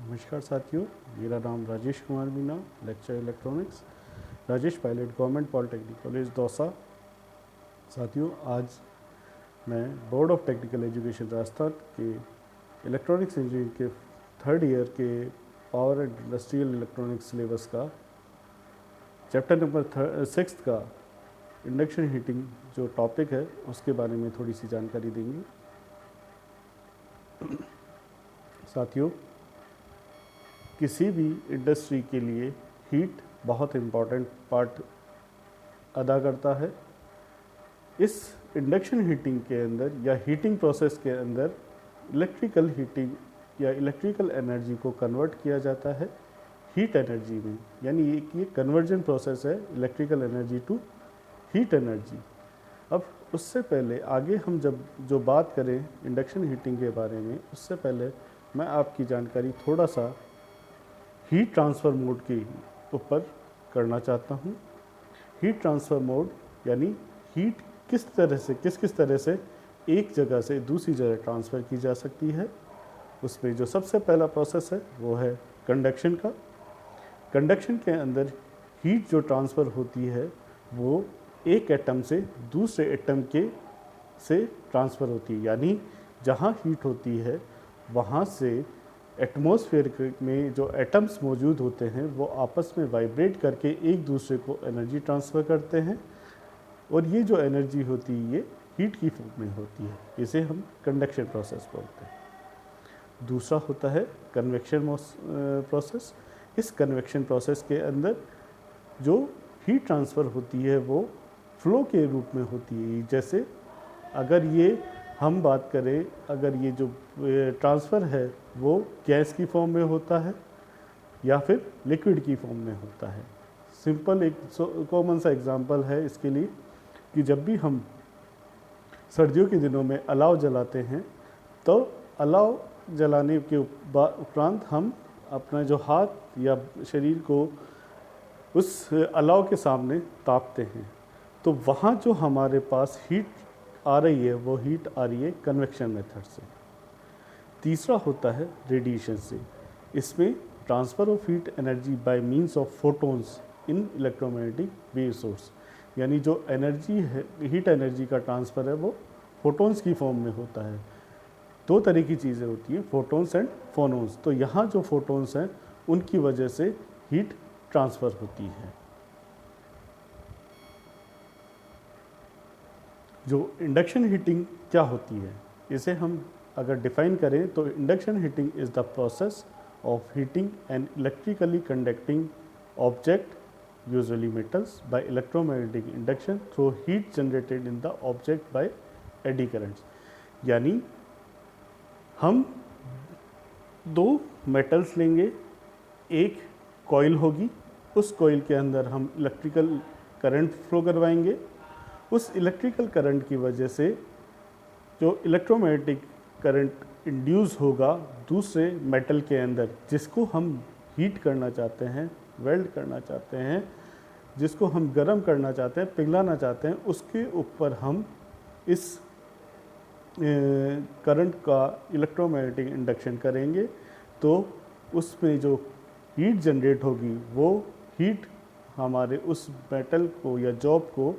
नमस्कार साथियों, मेरा नाम Rajesh Kumar Meena, lecture electronics, Rajesh Pilot government polytechnic college Dausa. साथियों, आज मैं board of technical education Rajasthan के इलेक्ट्रॉनिक्स इंजीनियरिंग के थर्ड ईयर के power and industrial electronics syllabus का चैप्टर नंबर 6 का इंडक्शन हीटिंग जो टॉपिक है उसके बारे में थोड़ी सी जानकारी देंगे। साथियों, किसी भी इंडस्ट्री के लिए हीट बहुत इम्पॉर्टेंट पार्ट अदा करता है। इस इंडक्शन हीटिंग के अंदर या हीटिंग प्रोसेस के अंदर इलेक्ट्रिकल हीटिंग या इलेक्ट्रिकल एनर्जी को कन्वर्ट किया जाता है हीट एनर्जी में, यानी ये कन्वर्जन प्रोसेस है electrical energy to heat energy. अब उससे पहले आगे हम जब जो बात करें इंडक्शन हीटिंग के बारे में, उससे पहले मैं आपकी जानकारी थोड़ा सा हीट ट्रांसफ़र मोड के ऊपर करना चाहता हूँ। हीट ट्रांसफ़र मोड यानी हीट किस तरह से एक जगह से दूसरी जगह ट्रांसफ़र की जा सकती है। उसमें जो सबसे पहला प्रोसेस है वो है कंडक्शन का। कंडक्शन के अंदर हीट जो ट्रांसफ़र होती है वो एक एटम से दूसरे एटम के से ट्रांसफ़र होती है, यानी जहाँ हीट होती है वहाँ से एटमॉस्फेयर में जो एटम्स मौजूद होते हैं वो आपस में वाइब्रेट करके एक दूसरे को एनर्जी ट्रांसफ़र करते हैं, और ये जो एनर्जी होती है ये हीट की फॉर्म में होती है। इसे हम कंडक्शन प्रोसेस बोलते हैं। दूसरा होता है कन्वेक्शन प्रोसेस। इस कन्वेक्शन प्रोसेस के अंदर जो हीट ट्रांसफ़र होती है वो फ्लो के रूप में होती है। जैसे अगर ये हम बात करें, अगर ये जो ट्रांसफ़र है वो गैस की फॉर्म में होता है या फिर लिक्विड की फॉर्म में होता है। सिंपल एक कॉमन सा एग्जांपल है इसके लिए कि जब भी हम सर्दियों के दिनों में अलाव जलाते हैं तो अलाव जलाने के उपरांत हम अपना जो हाथ या शरीर को उस अलाव के सामने तापते हैं, तो वहाँ जो हमारे पास हीट आ रही है वो हीट आ रही है कन्वेक्शन मेथड से। तीसरा होता है रेडिएशन से। इसमें transfer of heat energy by means of photons in electromagnetic wave source, यानी जो एनर्जी है हीट एनर्जी का ट्रांसफ़र है वो फोटॉन्स की फॉर्म में होता है। दो तरह की चीज़ें होती हैं, फोटॉन्स एंड फोनॉन्स। तो यहाँ जो फोटॉन्स हैं उनकी वजह से हीट ट्रांसफ़र होती है। जो इंडक्शन हीटिंग क्या होती है, इसे हम अगर डिफाइन करें तो induction heating is the process of heating an electrically conducting object usually metals by electromagnetic induction through heat generated in the object by eddy currents. यानी हम दो मेटल्स लेंगे, एक कॉइल होगी, उस कॉइल के अंदर हम इलेक्ट्रिकल करंट फ्लो करवाएंगे। उस इलेक्ट्रिकल करंट की वजह से जो इलेक्ट्रोमैग्नेटिक करंट इंड्यूस होगा दूसरे मेटल के अंदर, जिसको हम हीट करना चाहते हैं, वेल्ड करना चाहते हैं, जिसको हम गर्म करना चाहते हैं, पिघलाना चाहते हैं, उसके ऊपर हम इस करंट का इलेक्ट्रोमैग्नेटिक इंडक्शन करेंगे। तो उसमें जो हीट जनरेट होगी वो हीट हमारे उस मेटल को या जॉब को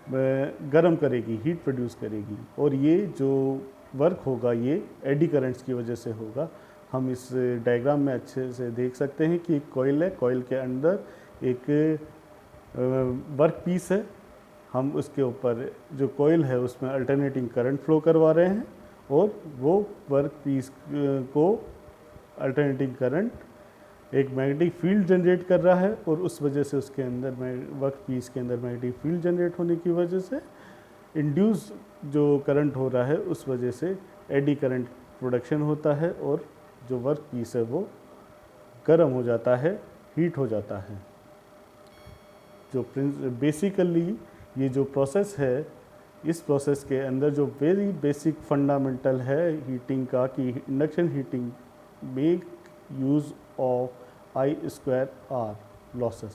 गर्म करेगी, हीट प्रोड्यूस करेगी, और ये जो वर्क होगा ये एडी करंट्स की वजह से होगा। हम इस डायग्राम में अच्छे से देख सकते हैं कि एक कॉइल है, कॉइल के अंदर एक वर्क पीस है, हम उसके ऊपर जो कॉइल है उसमें अल्टरनेटिंग करंट फ्लो करवा रहे हैं, और वो वर्क पीस को अल्टरनेटिंग करंट एक मैग्नेटिक फील्ड जनरेट कर रहा है, और उस वजह से उसके अंदर वर्क पीस के अंदर मैग्नेटिक फील्ड जनरेट होने की वजह से इंड्यूस जो करंट हो रहा है उस वजह से एडी करंट प्रोडक्शन होता है, और जो वर्क पीस है वो गर्म हो जाता है, हीट हो जाता है। जो बेसिकली ये जो प्रोसेस है, इस प्रोसेस के अंदर जो वेरी बेसिक फंडामेंटल है हीटिंग का कि induction heating make use of I²R losses.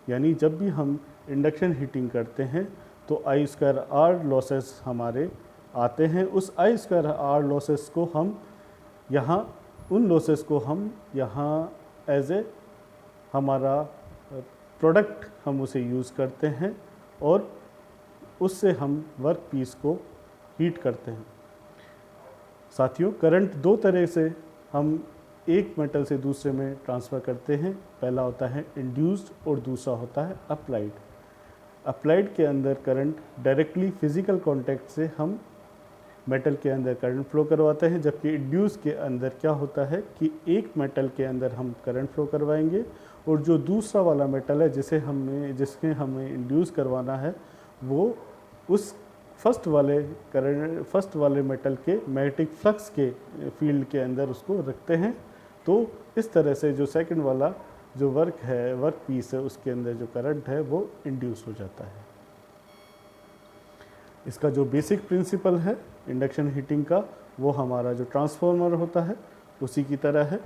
यानी जब भी हम इंडक्शन हीटिंग करते हैं तो I²R लॉसेस हमारे आते हैं। उस I²R लॉसेस को हम यहाँ उन लॉसेस को हम यहाँ एज ए हमारा प्रोडक्ट हम उसे यूज़ करते हैं और उससे हम वर्क पीस को हीट करते हैं। साथियों, करंट दो तरह से हम एक मेटल से दूसरे में ट्रांसफ़र करते हैं। पहला होता है इंड्यूस्ड और दूसरा होता है अप्लाइड। अप्लाइड के अंदर करंट डायरेक्टली फिजिकल कांटेक्ट से हम मेटल के अंदर करंट फ्लो करवाते हैं, जबकि इंड्यूस के अंदर क्या होता है कि एक मेटल के अंदर हम करंट फ्लो करवाएंगे और जो दूसरा वाला मेटल है जिसके हमें इंड्यूस करवाना है वो उस फर्स्ट वाले मेटल के मैग्नेटिक फ्लक्स के फील्ड के अंदर उसको रखते हैं। तो इस तरह से जो सेकंड वाला जो वर्क पीस है उसके अंदर जो करंट है वो इंड्यूस हो जाता है। इसका जो बेसिक प्रिंसिपल है इंडक्शन हीटिंग का वो हमारा जो ट्रांसफार्मर होता है उसी की तरह है।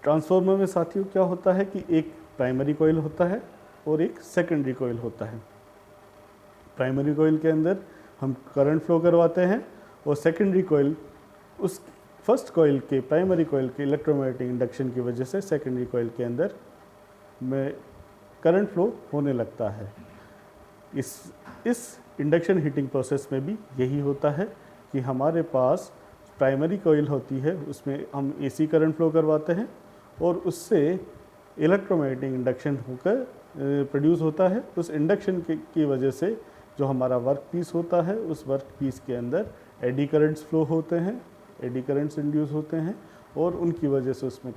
ट्रांसफार्मर में साथियों क्या होता है कि एक प्राइमरी कॉइल होता है और एक सेकेंडरी कॉइल होता है। प्राइमरी कॉइल के अंदर हम करंट फ्लो करवाते हैं और सेकेंडरी कॉइल उस फर्स्ट कॉइल के प्राइमरी कॉइल के इलेक्ट्रोमैग्नेटिक इंडक्शन की वजह से सेकेंडरी कॉइल के अंदर में करंट फ्लो होने लगता है। इस इंडक्शन हीटिंग प्रोसेस में भी यही होता है कि हमारे पास प्राइमरी कॉइल होती है, उसमें हम एसी करंट फ्लो करवाते हैं और उससे इलेक्ट्रोमैग्नेटिक इंडक्शन होकर प्रोड्यूस होता है। उस इंडक्शन की वजह से जो हमारा वर्क पीस होता है उस वर्क पीस के अंदर एडी करंट्स फ्लो होते हैं, एडी करंट्स इंड्यूस होते हैं और उनकी वजह से उसमें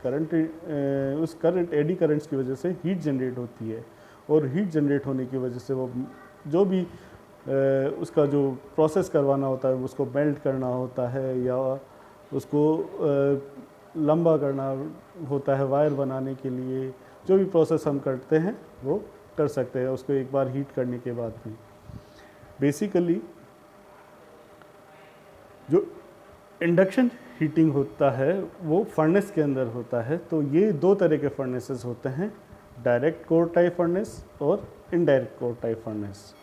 एडी करंट्स की वजह से हीट जनरेट होती है और हीट जनरेट होने की वजह से वो जो भी उसका जो प्रोसेस करवाना होता है उसको मेल्ट करना होता है या उसको लंबा करना होता है वायर बनाने के लिए, जो भी प्रोसेस हम करते हैं वो कर सकते हैं उसको एक बार हीट करने के बाद भी। बेसिकली जो इंडक्शन हीटिंग होता है वो फर्नेस के अंदर होता है। तो ये दो तरह के फर्नेसेस होते हैं, डायरेक्ट कोर टाइप फर्नेस और इनडायरेक्ट कोर टाइप फर्नेस।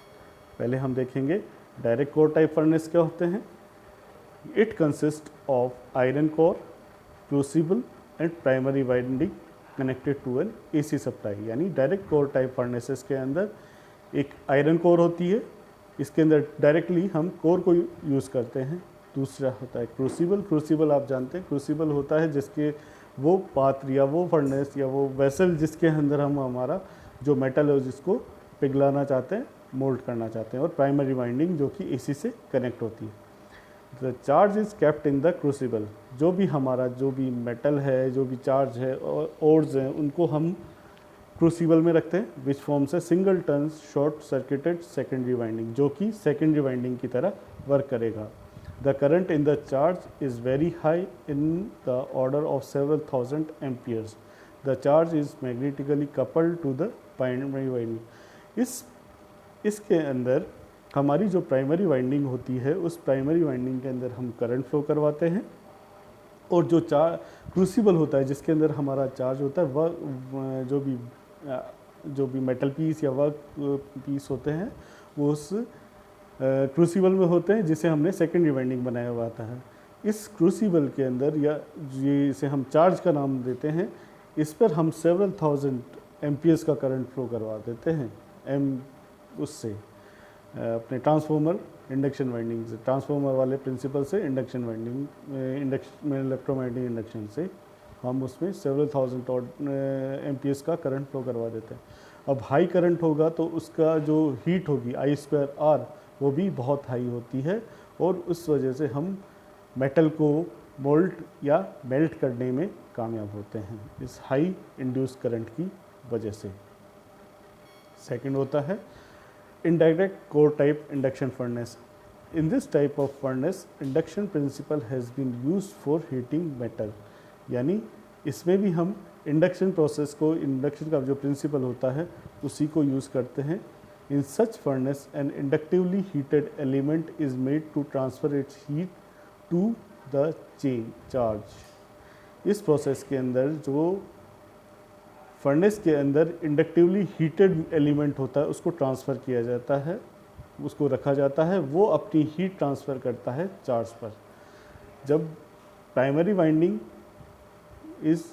पहले हम देखेंगे डायरेक्ट कोर टाइप फर्नेस क्या होते हैं। It consist of iron core, crucible and primary winding connected to an AC supply. यानी डायरेक्ट कोर टाइप फर्नेसेस के अंदर एक आयरन कोर होती है, इसके अंदर डायरेक्टली हम कोर को यूज़ करते हैं। दूसरा होता है क्रूसिबल। क्रूसिबल आप जानते हैं, क्रूसिबल होता है जिसके वो पात्र या वो फर्नेस या वो वेसल जिसके अंदर हम हमारा जो मेटल है जिसको पिघलाना चाहते हैं, मोल्ड करना चाहते हैं। और प्राइमरी वाइंडिंग जो कि एसी से कनेक्ट होती है। The charge is kept in the crucible. जो भी मेटल है, जो भी चार्ज है और ओर्स हैं, उनको हम क्रूसिबल में रखते हैं, which forms a single turn short circuited secondary winding, जो कि सेकेंडरी वाइंडिंग की तरह वर्क करेगा। The current in the charge is very high in the order of several thousand amperes. The charge is magnetically coupled to the primary winding. इसके अंदर हमारी जो primary winding होती है उस प्राइमरी वाइंडिंग के अंदर हम करंट फ्लो करवाते हैं और जो क्रूसिबल होता है जिसके अंदर हमारा चार्ज होता है वह जो भी मेटल पीस या वर्क पीस होते हैं वो उस क्रूसिबल में होते हैं जिसे हमने सेकेंडरी वाइंडिंग बनाया हुआ आता है। इस क्रूसिबल के अंदर या जिसे हम चार्ज का नाम देते हैं, इस पर हम सेवरल थाउजेंड एम्पियर्स का करंट फ्लो करवा देते हैं उससे अपने ट्रांसफार्मर इंडक्शन वाइंडिंग से, ट्रांसफार्मर वाले प्रिंसिपल से इंडक्शन वाइंडिंग में इलेक्ट्रोमैग्नेटिक इंडक्शन से हम उसमें सेवरल थाउजेंड एम्पियर्स का करंट फ्लो करवा देते हैं। अब हाई करंट होगा तो उसका जो हीट होगी I²R वो भी बहुत हाई होती है और उस वजह से हम मेटल को मोल्ड या मेल्ट करने में कामयाब होते हैं इस हाई इंड्यूस करंट की वजह से। सेकंड होता है indirect core type induction furnace. In this type of furnace, induction principle has been used for heating metal. यानी इसमें भी हम इंडक्शन प्रोसेस को, इंडक्शन का जो प्रिंसिपल होता है उसी को यूज़ करते हैं। In such furnace, an inductively heated element is made to transfer its heat to the charge. इस प्रोसेस के अंदर जो फर्नेस के अंदर इंडक्टिवली हीटेड एलिमेंट होता है उसको ट्रांसफ़र किया जाता है, उसको रखा जाता है, वो अपनी हीट ट्रांसफ़र करता है चार्ज पर। जब प्राइमरी वाइंडिंग इस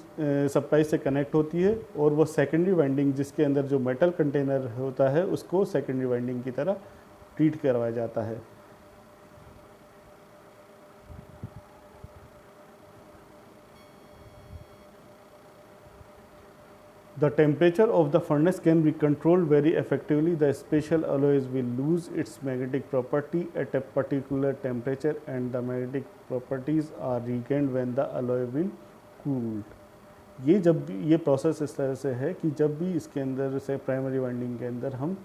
सप्लाई से कनेक्ट होती है और वो सेकेंडरी वाइंडिंग जिसके अंदर जो मेटल कंटेनर होता है उसको सेकेंडरी वाइंडिंग की तरह ट्रीट करवाया जाता है। The temperature of the furnace can be controlled very effectively. The special alloys will lose its magnetic property at a particular temperature and the magnetic properties are regained when the alloy will cooled. ये जब भी ये process इस तरह से है कि जब भी इसके अंदर से प्राइमरी वाइंडिंग के अंदर हम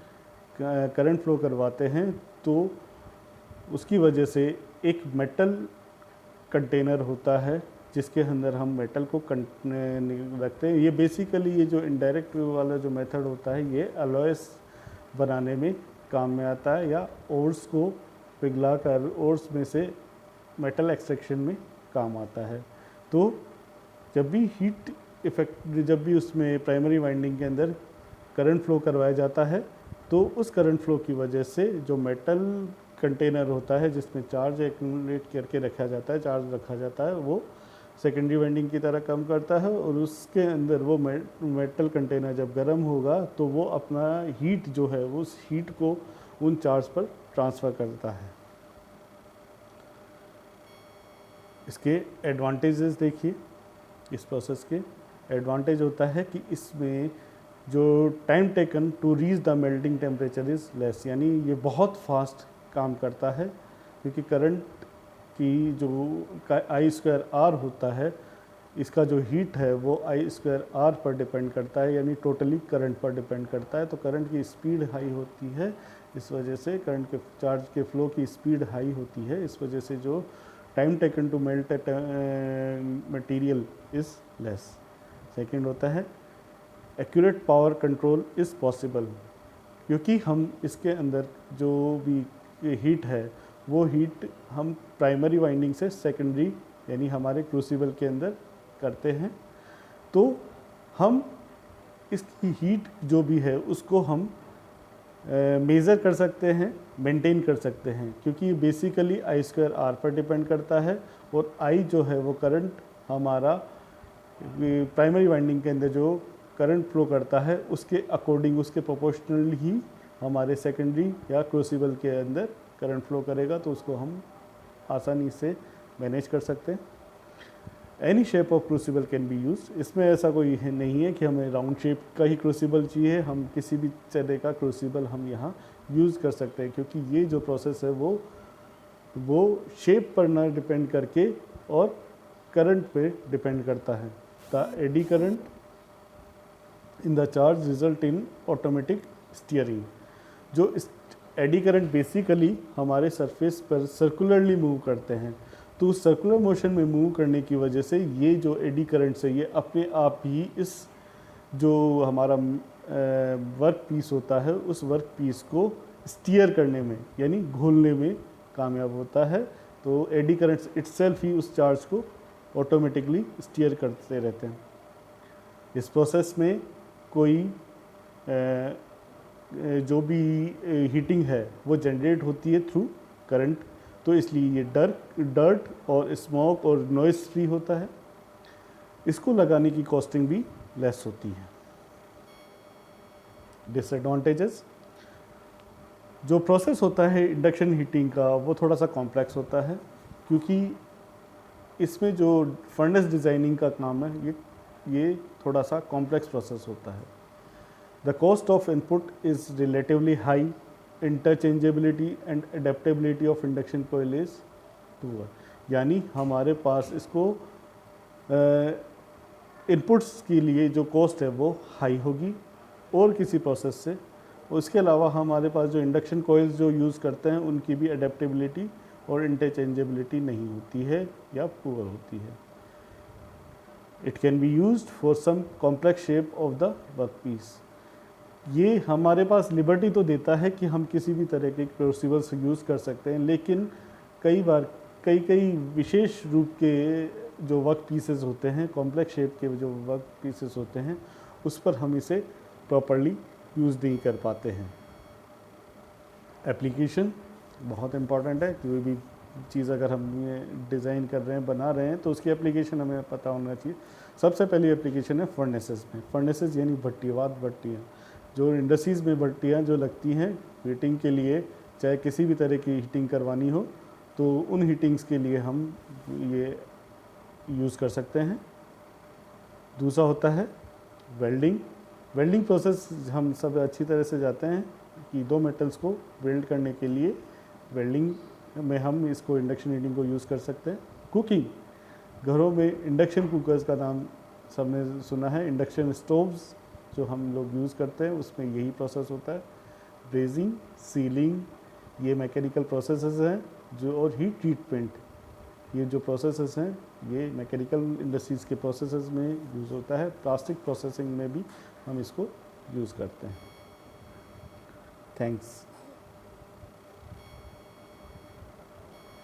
करंट फ्लो करवाते हैं तो उसकी वजह से एक मेटल कंटेनर होता है जिसके अंदर हम मेटल को रखते हैं। ये बेसिकली ये जो इनडायरेक्ट वाला जो मेथड होता है ये अलॉयस बनाने में काम में आता है या ओर्स को पिघला कर ओर्स में से मेटल एक्सट्रैक्शन में काम आता है। तो जब भी हीट इफेक्ट जब भी उसमें प्राइमरी वाइंडिंग के अंदर करंट फ्लो करवाया जाता है तो उस करंट फ्लो की वजह से जो मेटल कंटेनर होता है जिसमें चार्ज एक्यूमुलेट करके रखा जाता है, चार्ज रखा जाता है, वो सेकेंडरी वाइंडिंग की तरह काम करता है और उसके अंदर वो मेटल कंटेनर जब गर्म होगा तो वो अपना हीट जो है वो उस हीट को उन चार्ज पर ट्रांसफ़र करता है। इसके एडवांटेजेस देखिए, इस प्रोसेस के एडवांटेज होता है कि इसमें जो time taken to reach the melting temperature is less, यानी ये बहुत फास्ट काम करता है क्योंकि करंट की जो I²R होता है इसका जो हीट है वो I²R पर डिपेंड करता है, यानी टोटली करंट पर डिपेंड करता है। तो करंट की स्पीड हाई होती है, इस वजह से करंट के चार्ज के फ्लो की स्पीड हाई होती है, इस वजह से जो time taken to melt material is less. Second होता है accurate power control is possible, क्योंकि हम इसके अंदर जो भी हीट है वो हीट हम प्राइमरी वाइंडिंग से सेकेंडरी यानी हमारे क्रूसिबल के अंदर करते हैं, तो हम इसकी हीट जो भी है उसको हम मेज़र कर सकते हैं, मेंटेन कर सकते हैं, क्योंकि बेसिकली I²R पर डिपेंड करता है और I जो है वो करंट हमारा प्राइमरी वाइंडिंग के अंदर जो करंट फ्लो करता है उसके अकॉर्डिंग, उसके प्रोपोर्शनल ही हमारे सेकेंडरी या क्रूसिबल के अंदर करंट फ्लो करेगा, तो उसको हम आसानी से मैनेज कर सकते हैं। Any shape of crucible can be use, इसमें ऐसा कोई नहीं है कि हमें राउंड शेप का ही क्रूसिबल चाहिए, हम किसी भी तरह का क्रूसिबल हम यहाँ यूज़ कर सकते हैं, क्योंकि ये जो प्रोसेस है वो शेप पर ना डिपेंड करके और करंट पे डिपेंड करता है। The eddy current in the charge result in automatic steering. जो एडी करंट बेसिकली हमारे सरफेस पर सर्कुलरली मूव करते हैं, तो उस सर्कुलर मोशन में मूव करने की वजह से ये जो एडी करंट से ये अपने आप ही इस जो हमारा वर्क पीस होता है उस वर्क पीस को स्टीयर करने में यानी घोलने में कामयाब होता है। तो एडी करंट्स इटसेल्फ ही उस चार्ज को ऑटोमेटिकली स्टीयर करते रहते हैं। इस प्रोसेस में कोई जो भी हीटिंग है वो जनरेट होती है थ्रू करंट, तो इसलिए ये डर्ट और स्मोक और नॉइस फ्री होता है। इसको लगाने की कॉस्टिंग भी लेस होती है। डिसएडवांटेजेस, जो प्रोसेस होता है इंडक्शन हीटिंग का वो थोड़ा सा कॉम्प्लेक्स होता है, क्योंकि इसमें जो फर्नेस डिज़ाइनिंग का काम है ये थोड़ा सा कॉम्प्लेक्स प्रोसेस होता है। The cost of input is relatively high. Interchangeability and adaptability of induction coil is poor. यानी हमारे पास इसको इनपुट्स के लिए जो कॉस्ट है वो हाई होगी और किसी प्रोसेस से। उसके अलावा हमारे पास जो इंडक्शन कोयल्स जो यूज़ करते हैं उनकी भी अडेप्टेबिलिटी और इंटरचेंजेबिलिटी नहीं होती है या पुअर होती है। It can be used for some complex shape of the work piece. ये हमारे पास लिबर्टी तो देता है कि हम किसी भी तरह के क्रूसिबल्स यूज़ कर सकते हैं, लेकिन कई बार कई विशेष रूप के जो वर्क पीसेस होते हैं, कॉम्प्लेक्स शेप के जो वर्क पीसेस होते हैं, उस पर हम इसे प्रॉपरली यूज़ नहीं कर पाते हैं। एप्लीकेशन बहुत इम्पॉर्टेंट है, कोई भी चीज़ अगर हम ये डिज़ाइन कर रहे हैं, बना रहे हैं, तो उसकी एप्लीकेशन हमें पता होना चाहिए। सबसे पहली एप्लीकेशन है फर्नेसेस में। फर्नेसेस यानी भट्टीवाद भट्टियाँ, जो इंडस्ट्रीज़ में भट्टियाँ जो लगती हैं हीटिंग के लिए, चाहे किसी भी तरह की हीटिंग करवानी हो, तो उन हीटिंग्स के लिए हम ये यूज़ कर सकते हैं। दूसरा होता है वेल्डिंग। वेल्डिंग प्रोसेस हम सब अच्छी तरह से जाते हैं कि दो मेटल्स को वेल्ड करने के लिए वेल्डिंग में हम इसको इंडक्शन हीटिंग को यूज़ कर सकते हैं। कुकिंग, घरों में इंडक्शन कुकर्स का नाम सबने सुना है, इंडक्शन स्टोव्स जो हम लोग यूज़ करते हैं उसमें यही प्रोसेस होता है। ब्रेजिंग, सीलिंग, ये मैकेनिकल प्रोसेसेस हैं जो, और हीट ट्रीटमेंट, ये जो प्रोसेसेस हैं ये मैकेनिकल इंडस्ट्रीज़ के प्रोसेसेस में यूज़ होता है। प्लास्टिक प्रोसेसिंग में भी हम इसको यूज़ करते हैं। थैंक्स।